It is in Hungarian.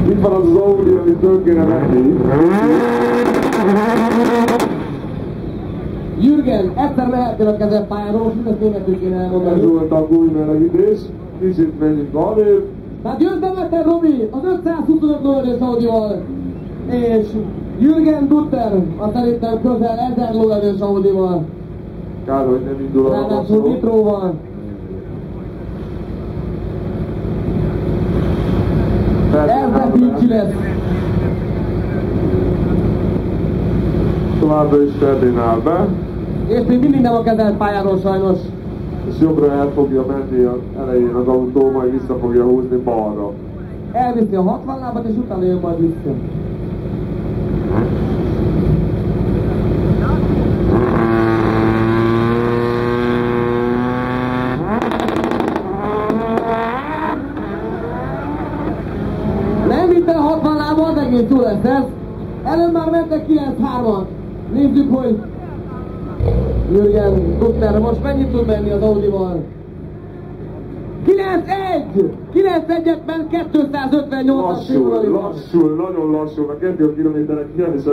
Itt van az Audi, amit föl kéne venni. Jürgen, egyszer mehetnél a középpályáról, és mindezt németül kéne elmondani. Ez volt a gújmelegítés. Kicsit menjünk galér. Tehát győzdemettel Robi az 525 lóerős Audival, és Jürgen Dutter a szerintem közel 1000 lóerős Audival. Kár, hogy nem indul a Ráadásul lapaszó. nitróval. Ez de fincsi lesz. Továbbra is Ferdin áll be. És még mindig nem a kezelt pályáról sajnos. És jobbra el fogja menni az elején az autó, majd vissza fogja húzni balra. Elviszi a 60 lábat, és utána jön majd vissza. Nem vitte a 60 lábat, egész jó lesz ez. Előbb már mentek 9-3-at. Nézzük, hogy Jürgen Dutter most mennyit tud menni az Audival. 9-1! 9-1-et ment 258-as Lassul, nagyon lassul, mert 2 kilométerek 9